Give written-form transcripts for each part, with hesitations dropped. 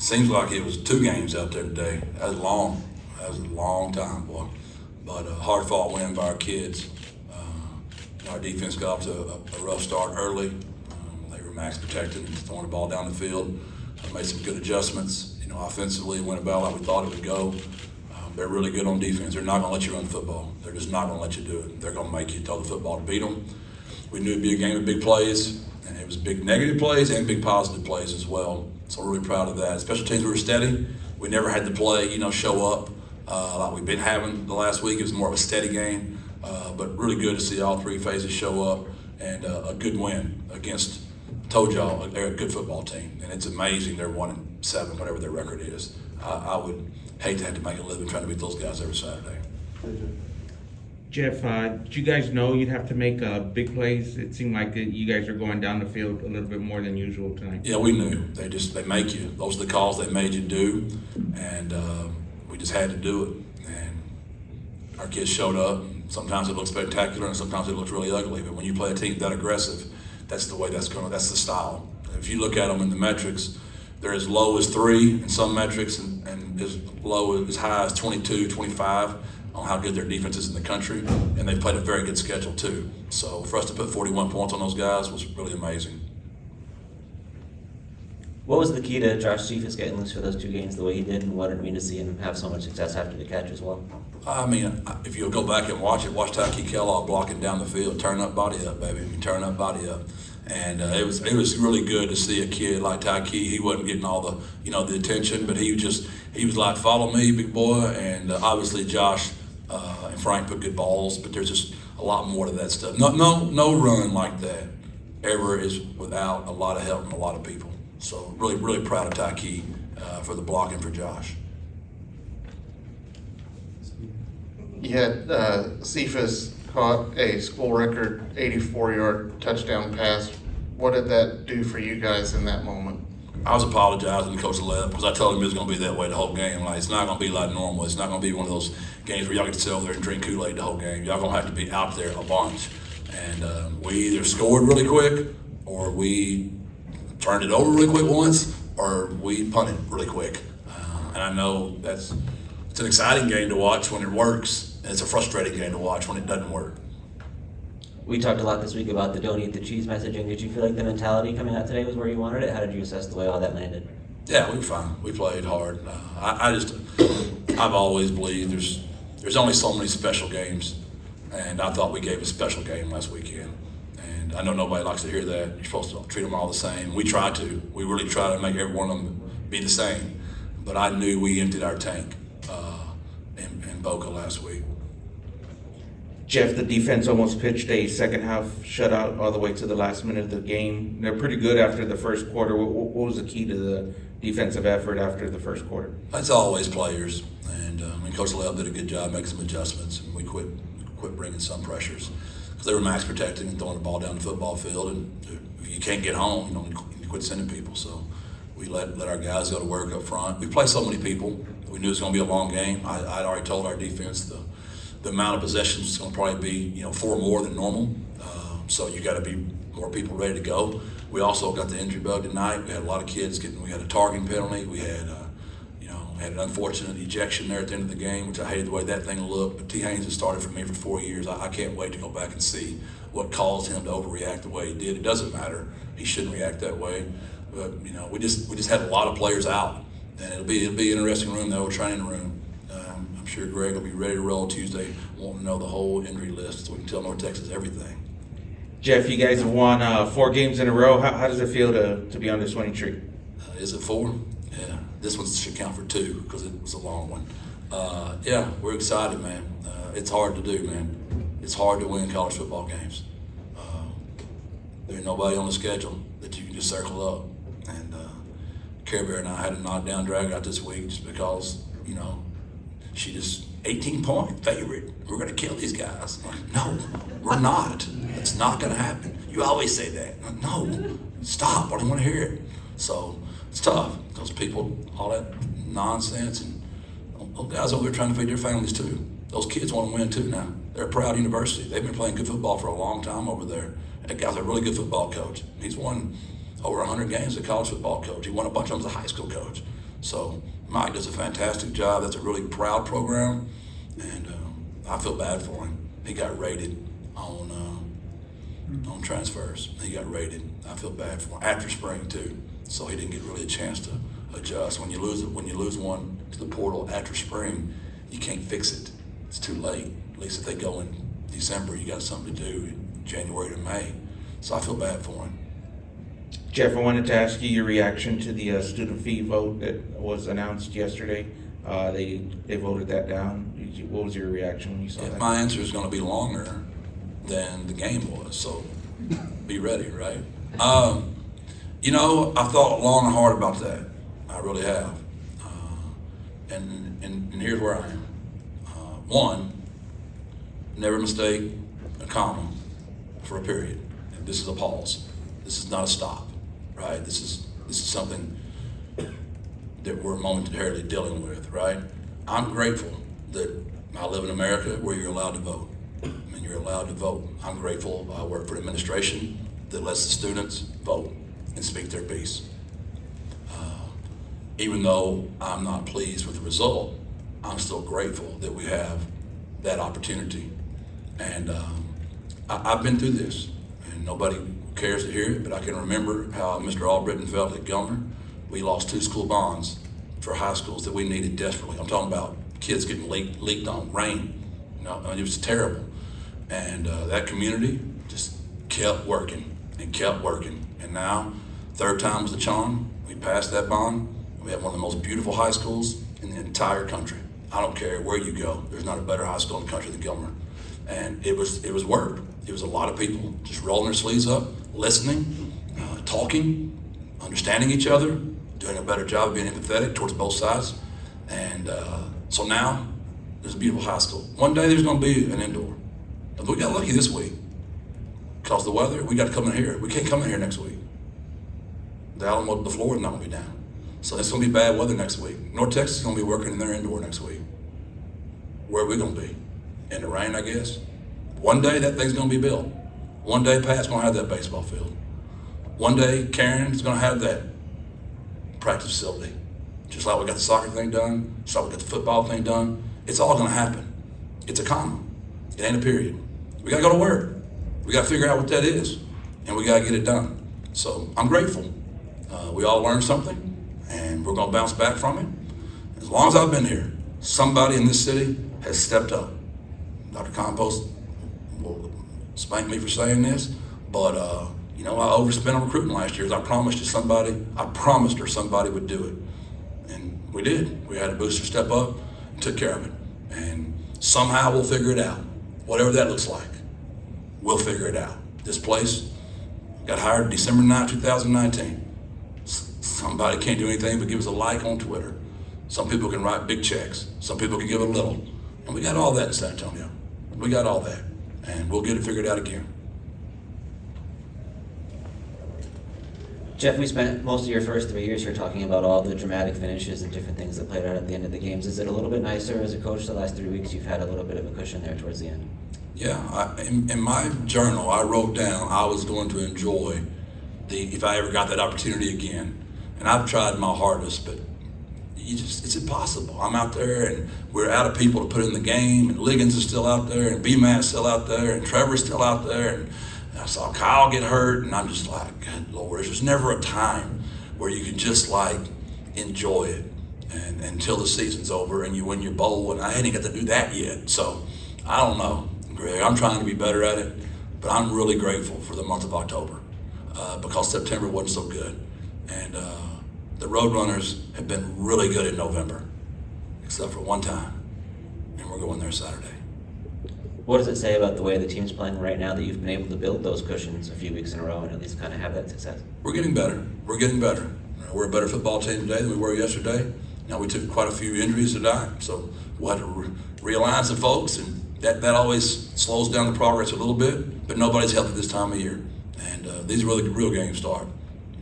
Seems like it was 2 games out there today. That was long. That was a long time, boy. But a hard-fought win by our kids. Our defense got off to a rough start early. They were max protected and throwing the ball down the field. Made some good adjustments. Offensively, it went about like we thought it would go. They're really good on defense. They're not going to let you run the football. They're just not going to let you do it. They're going to make you throw the football to beat them. We knew it'd be a game of big plays, and it was big negative plays and big positive plays as well. So we're really proud of that. Special teams, we were steady. We never had to play, show up like we've been having the last week. It was more of a steady game, but really good to see all 3 phases show up, and a good win against, told y'all, they're a good football team, and it's amazing they're 1-7, whatever their record is. I would hate to have to make a living trying to beat those guys every Saturday. Jeff, did you guys know you'd have to make big plays? It seemed like you guys are going down the field a little bit more than usual tonight. Yeah, we knew. They make you. Those are the calls they made you do, and we just had to do it. And our kids showed up. Sometimes it looks spectacular, and sometimes it looks really ugly. But when you play a team that aggressive, that's the way that's the style. If you look at them in the metrics, they're as low as 3 in some metrics, and as high as 22, 25 on how good their defense is in the country, and they played a very good schedule too. So for us to put 41 points on those guys was really amazing. What was the key to Josh Cephas getting loose for those 2 games the way he did, and what did it mean to see him have so much success after the catch as well? I mean, if you'll go back and watch Tyke Kellogg blocking down the field, turn up, body up, baby, turn up, body up. And it was really good to see a kid like Tyke. He wasn't getting all the the attention, but he was like, follow me, big boy. And obviously Josh and Frank put good balls, but there's just a lot more to that stuff. No run like that ever is without a lot of help from a lot of people. So really proud of Tyke for the blocking for Josh. You had Cephas caught a school record 84-yard touchdown pass. What did that do for you guys in that moment? I was apologizing to Coach Lett because I told him it was going to be that way the whole game. Like, it's not going to be like normal. It's not going to be one of those games where y'all get to sit over there and drink Kool-Aid the whole game. Y'all going to have to be out there a bunch. And we either scored really quick, or we turned it over really quick once, or we punted really quick. And I know it's an exciting game to watch when it works, and it's a frustrating game to watch when it doesn't work. We talked a lot this week about the don't eat the cheese messaging. Did you feel like the mentality coming out today was where you wanted it? How did you assess the way all that landed? Yeah, we were fine. We played hard. I've always believed there's only so many special games, and I thought we gave a special game last weekend. And I know nobody likes to hear that. You're supposed to treat them all the same. We try to. We really try to make every one of them be the same. But I knew we emptied our tank in Boca last week. Jeff, the defense almost pitched a second-half shutout all the way to the last minute of the game. They're pretty good after the first quarter. What was the key to the defensive effort after the first quarter? That's always players, and Coach Lell did a good job making some adjustments, and we quit bringing some pressures because they were max protecting and throwing the ball down the football field, and if you can't get home, you quit sending people. So we let our guys go to work up front. We play so many people. We knew it was going to be a long game. I'd already told our defense the amount of possessions is going to probably be 4 more than normal. So you got to be more people ready to go. We also got the injury bug tonight. We had a lot of kids we had a targeting penalty. We had had an unfortunate ejection there at the end of the game, which I hated the way that thing looked. But T. Haynes has started for me for 4 years. I can't wait to go back and see what caused him to overreact the way he did. It doesn't matter. He shouldn't react that way. But we just had a lot of players out, and it'll be an interesting room, the old training room. I'm sure Greg will be ready to roll Tuesday, wanting to know the whole injury list so we can tell North Texas everything. Jeff, you guys have won 4 games in a row. How does it feel to be on this winning streak? Is it 4? Yeah, this one should count for 2 because it was a long one. Yeah, we're excited, man. It's hard to do, man. It's hard to win college football games. There's nobody on the schedule that you can just circle up. And Care Bear and I had a knockdown drag out this week just because, she just 18-point favorite. We're going to kill these guys. I'm like, no, we're not. It's not going to happen. You always say that. I'm like, no, stop. I don't want to hear it. So it's tough. Those people, all that nonsense, and those guys over there trying to feed their families too. Those kids want to win too now. They're a proud university. They've been playing good football for a long time over there. That guy's a really good football coach. He's won over 100 games as a college football coach. He won a bunch of them as a high school coach. So Mike does a fantastic job. That's a really proud program, and I feel bad for him. He got rated on transfers. He got rated. I feel bad for him after spring too. So he didn't get really a chance to adjust. When you lose one to the portal after spring, you can't fix it. It's too late. At least if they go in December, you got something to do in January to May. So I feel bad for him. Jeff, I wanted to ask you your reaction to the student fee vote that was announced yesterday. They voted that down. What was your reaction when you saw that? My answer is going to be longer than the game was, so be ready, right? I've thought long and hard about that. I really have. And here's where I am. One, never mistake a comma for a period. This is a pause. This is not a stop, right? This is something that we're momentarily dealing with, right? I'm grateful that I live in America where you're allowed to vote. You're allowed to vote. I'm grateful I work for an administration that lets the students vote and speak their piece. Even though I'm not pleased with the result, I'm still grateful that we have that opportunity. And I've been through this, and nobody cares to hear it, but I can remember how Mr. Albritton felt at Gilmer. We lost 2 school bonds for high schools that we needed desperately. I'm talking about kids getting leaked on, rain. It was terrible. And that community just kept working and kept working. And now, third time was the charm. We passed that bond. We have one of the most beautiful high schools in the entire country. I don't care where you go. There's not a better high school in the country than Gilmer. And it was work. It was a lot of people just rolling their sleeves up, listening, talking, understanding each other, doing a better job of being empathetic towards both sides. And so now there's a beautiful high school. One day there's going to be an indoor. But we got lucky this week because of the weather. We got to come in here. We can't come in here next week. The floor is not going to be down. So it's going to be bad weather next week. North Texas is going to be working in their indoor next week. Where are we going to be? In the rain, I guess. One day that thing's going to be built. One day Pat's going to have that baseball field. One day Karen's going to have that practice facility. Just like we got the soccer thing done, just like we got the football thing done. It's all going to happen. It's a comma. It ain't a period. We got to go to work. We got to figure out what that is, and we got to get it done. So I'm grateful. We all learned something, and we're going to bounce back from it. As long as I've been here, somebody in this city has stepped up. Dr. Compost will spank me for saying this, but I overspent on recruiting last year. I promised her somebody would do it, and we did. We had a booster step up and took care of it, and somehow we'll figure it out. Whatever that looks like, we'll figure it out. This place got hired December 9, 2019. Somebody can't do anything but give us a like on Twitter. Some people can write big checks. Some people can give a little. And we got all that in San Antonio. We got all that. And we'll get it figured out again. Jeff, we spent most of your first 3 years here talking about all the dramatic finishes and different things that played out at the end of the games. Is it a little bit nicer as a coach the last 3 weeks? You've had a little bit of a cushion there towards the end. Yeah, in my journal, I wrote down I was going to enjoy if I ever got that opportunity again. And I've tried my hardest, but it's impossible. I'm out there, and we're out of people to put in the game, and Liggins is still out there, and B-Matt's still out there, and Trevor's still out there, and I saw Kyle get hurt, and I'm just like, good Lord, there's never a time where you can just enjoy it and until the season's over and you win your bowl, and I ain't got to do that yet. So I don't know, Greg. I'm trying to be better at it, but I'm really grateful for the month of October because September wasn't so good. And the Roadrunners have been really good in November, except for one time, and we're going there Saturday. What does it say about the way the team's playing right now that you've been able to build those cushions a few weeks in a row and at least kind of have that success? We're getting better. We're getting better. We're a better football team today than we were yesterday. Now, we took quite a few injuries today, so we'll have to realign some folks, and that always slows down the progress a little bit, but nobody's healthy this time of year. And these are really real games start.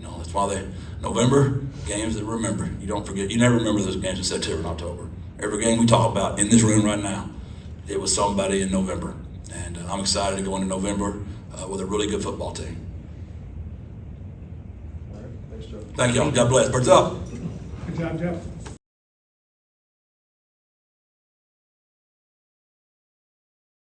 That's why November, games that remember. You don't forget. You never remember those games in September and October. Every game we talk about in this room right now, it was somebody in November. And I'm excited to go into November with a really good football team. All right, thanks, Joe. Thank y'all. God bless. Birds up. Good job, Jeff.